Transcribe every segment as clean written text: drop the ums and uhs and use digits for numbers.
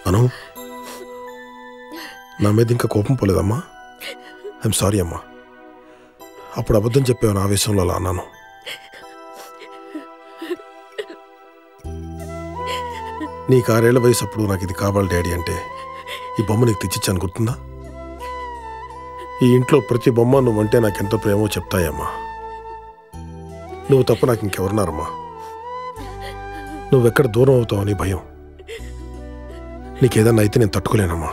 అను, నా మీద ఇంకా కోపం పోలేదమ్మా? ఐఎమ్ సారీ అమ్మా. అప్పుడు అబద్ధం చెప్పాను, ఆవేశంలో అలా అన్నాను. నీకు 6 ఏళ్ల వయసు అప్పుడు నాకు ఇది కావాలి డాడీ అంటే ఈ బొమ్మ నీకు తెచ్చిచ్చాను, గుర్తుందా? ఈ ఇంట్లో ప్రతి బొమ్మ నువ్వంటే నాకెంతో ప్రేమో చెప్తాయమ్మా. నువ్వు తప్ప నాకు ఇంకెవరున్నారమ్మా? నువ్వెక్కడ దూరం అవుతావని భయం. నీకేదన్నా అయితే నేను తట్టుకోలేనమ్మా.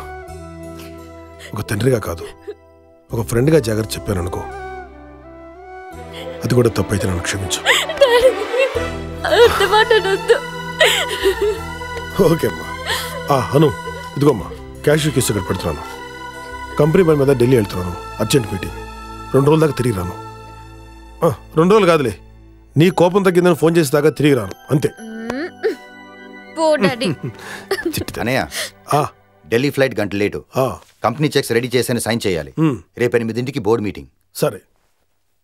ఒక తండ్రిగా కాదు, ఒక ఫ్రెండ్గా జాగ్రత్త చెప్పాను అనుకో. అది కూడా తప్పైతే నన్ను క్షమించు. ఓకే అమ్మా. అను, ఇదిగోమ్మా క్యాష్ కేసు ఇక్కడ పెడుతున్నాను. కంపెనీ పని మీద ఢిల్లీ వెళ్తున్నాను, అర్జెంట్ మీటింగ్. 2 రోజుల దాకా తిరిగి రాను. 2 రోజులు కాదులే, నీ కోపం తగ్గిందని ఫోన్ చేసి దాకా తిరిగి రాను, అంతే. అన్నయ్య, ఢిల్లీ ఫ్లైట్ గంట లేటు. కంపెనీ చెక్స్ రెడీ చేసి సైన్ చేయాలి. రేపు 8ంటికి బోర్డు మీటింగ్. సరే.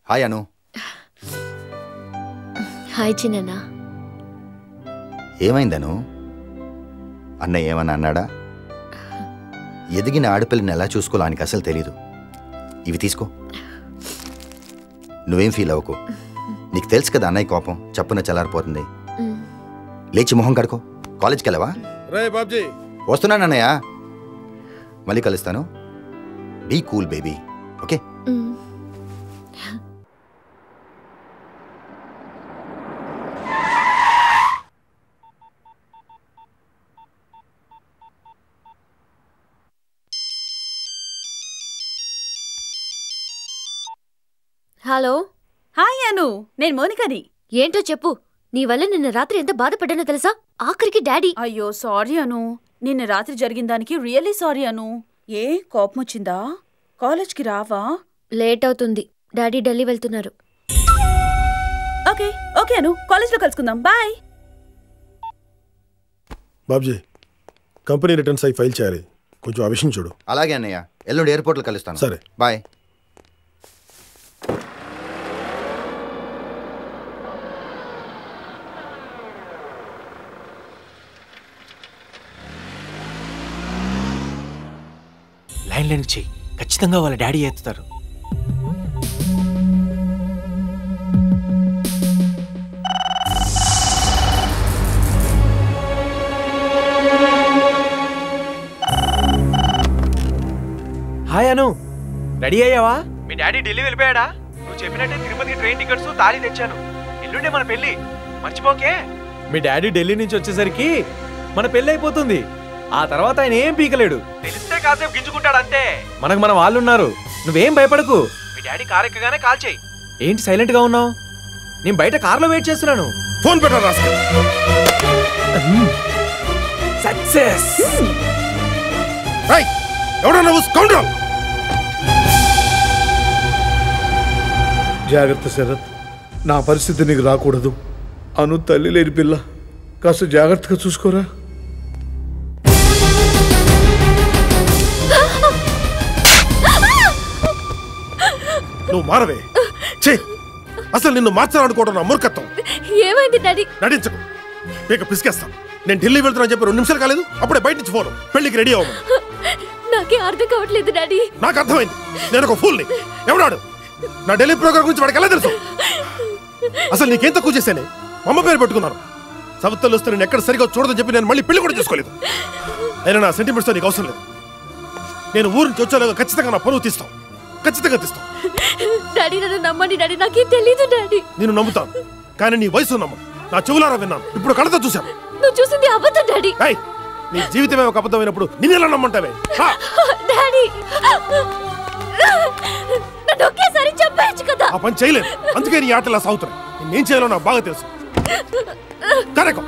హాయ్ అను. హాయ్ చిన్న. ఏమైందను? అన్నయ్య ఏమన్నా అన్నాడా? ఎదిగిన ఆడపిల్లని ఎలా చూసుకోవాలో ఆయనకి అసలు తెలీదు. ఇవి తీసుకో, నువ్వేం ఫీల్ అవ్వకు. నీకు తెలుసు కదా అన్నయ్య కోపం చప్పున చల్లారిపోతుంది. లేచి మొహం కడుకో. కాలేజ్కి వెళ్ళవా? వస్తున్నాను అన్నయ్య, మళ్ళీ కలుస్తాను. Be cool baby, okay? Hello. Hi Anu, నేను మోనికని. ఏంటో చెప్పు. నీ వల్ల నిన్న రాత్రి ఎంత బాధపడ్డానో తెలుసా? ఆఖరికి డాడీ. అయ్యో సారీ అను, నిన్న రాత్రి జరిగిన దానికి రియల్లీ సారీ అను. ఏ కోపం వచ్చిందా? కాలేజ్కి రావా? లేట్ అవుతుంది, డాడీ ఢిల్లీ వెళ్తున్నారు. ఓకే ఓకే అను, కాలేజ్లో కలుసుకుందాం. బాయ్. బాబ్జీ, కంపెనీ రిటర్న్స్ అయి ఫైల్ చేయాలి, కొంచెం ఆ విషయం చూడు. అలాగే అన్నయ్య, ఎల్లుండి ఎయిర్పోర్ట్లో కలుస్తాను. సరే, బాయ్. లైన్ చెయ్యి, ఖచ్చితంగా వాళ్ళ డాడీ ఎత్తుతారు. హాయ్ అను, రెడీ అయ్యావా? మీ డాడీ ఢిల్లీ వెళ్ళిపోయాడా? నువ్వు చెప్పినట్టే తిరుపతికి ట్రైన్ టికెట్స్ తాళి తెచ్చాను. ఎల్లుండే మన పెళ్లి, మర్చిపోకే. మీ డాడీ ఢిల్లీ నుంచి వచ్చేసరికి మన పెళ్లి అయిపోతుంది. ఆ తర్వాత ఆయన ఏం పీకలేడు. తెలిస్తే కాసేపు గింజుకుంటాడు అంతే. మనకు మన వాళ్ళున్నారు, నువ్వేం భయపడకు. మీ డాడీ కార్ ఎక్కగానే కాల్ చేయి. ఏంటి సైలెంట్ గా ఉన్నావు? నేను బయట కార్లో వెయిట్ చేస్తున్నాను. ఫోన్ పెట్టరా. సక్సెస్. జాగ్రత్త శరత్, నా పరిస్థితి నీకు రాకూడదు. అను తల్లి లేని పిల్ల, కాస్త జాగ్రత్తగా చూసుకోరా. నువ్వు మారవే. అసలు నిన్ను మార్చాలనుకోవడం నా మూర్ఖత్వం. ఏమైంది డాడీ? నటించకు, పీక పిసికేస్తాను. నేను ఢిల్లీ వెళ్తున్నా చెప్పి 2 నిమిషాలు కాలేదు, అప్పుడే బయట నుంచి ఫోన్. పెళ్లికి రెడీ అవ్వను. నాకే అర్థం కావట్లేదు డాడీ. నాకు అర్థమైంది, నేను ఒక ఫూల్ని. ఎవడాడు? నా ఢిల్లీ ప్రోగ్రామ్ గురించి వాడికి ఎలా తెలుసు? అసలు నీకేం తక్కువ చేశానే? అమ్మ పేరు పెట్టుకున్నాను. సవత్తలు వస్తే నేను ఎక్కడ సరిగా చూడదని చెప్పి నేను మళ్ళీ పెళ్లి కూడా చేసుకోలేదు. అయినా నా సెంటిమెంట్స్తో నీకు అవసరం లేదు. నేను ఊరి నుంచి వచ్చేలాగా ఖచ్చితంగా నా పరువు తీస్తాం, ఖచ్చితంగా తీస్తాం. డాడీ నన్ను నమ్మండి డాడీ, నాకేం తెలీదు డాడీ. నేను నమ్ముతాను, కానీ నీ వయసు నమ్మను. నా చెవులారా విన్నాను, ఇప్పుడు కళ్ళతో చూశాను. నువ్వు చూసింది అబద్ధం డాడీ. నీ జీవితమే ఒక అబద్ధమైనప్పుడు నిన్నెలా నమ్మంటావే? డాడీ, నన్ను ఒకేసారి చంపేయచ్చు కదా. ఆ పని చేయలేదు, అందుకే నీ ఆటలా సాగుతున్నాయి. నేనేం చేయాలో నాకు బాగా తెలుసు. కరెక్ట్.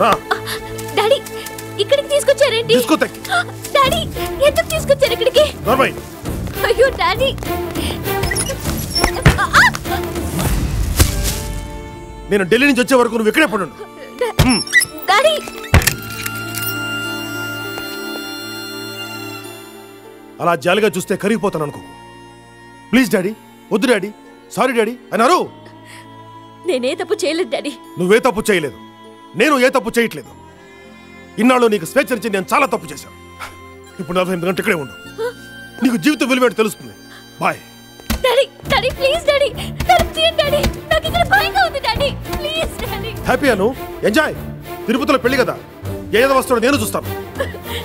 రా. డాడీ ఇక్కడికి తీసుకొచ్చారేంటి? తీసుకోతే డాడీ ఎందుకు తీసుకొచ్చారు ఇక్కడికి? నార్మల్. అయ్యో డాడీ, నేను ఢిల్లీ నుంచి వచ్చే వరకు నువ్వు ఇక్కడే పడు. డాడీ అలా జాలిగా చూస్తే కరిగిపోతాను అనుకో. ప్లీజ్ డాడీ, వద్దు డాడీ, సారీ డాడీ అన్నారు. నేనే తప్పు చేయలేదు డాడీ. నువ్వే తప్పు చేయలేదు, నేను ఏ తప్పు చేయట్లేదు. ఇన్నాళ్ళు నీకు స్వేచ్ఛనిచ్చి నేను చాలా తప్పు చేశాను. ఇప్పుడు 48 గంటలు ఇక్కడే ఉండు, నీకు జీవితం విలువేంటో తెలుస్తుంది. Bye. Daddy daddy please daddy, తలుపు తీయండి డాడీ, నాకు ఇక్కడ భయంగా ఉంది daddy, please daddy. Happy Anu, enjoy. తిరుపతిలో పెళ్లి కదా, ఏదో వస్తాడో నేను చూస్తాను.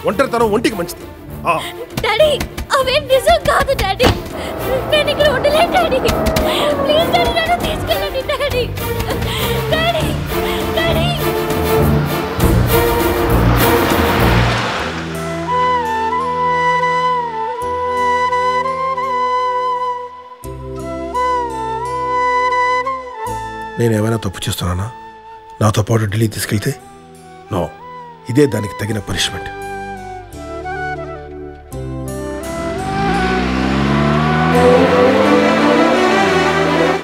ఒంటరితనం ఒంటికి మంచిది. డాడీ అవేం నిజం కాదు డాడీ, నేను ఇక్కడ ఉండలేను డాడీ, ప్లీజ్ డాడీ నన్ను తీసుకెళ్ళండి డాడీ. డాడీ డాడీ నేను ఏమైనా తప్పు చేస్తున్నానా? నాతో పాటు ఢిల్లీ తీసుకెళ్తే నో, ఇదే దానికి తగిన పనిష్మెంట్.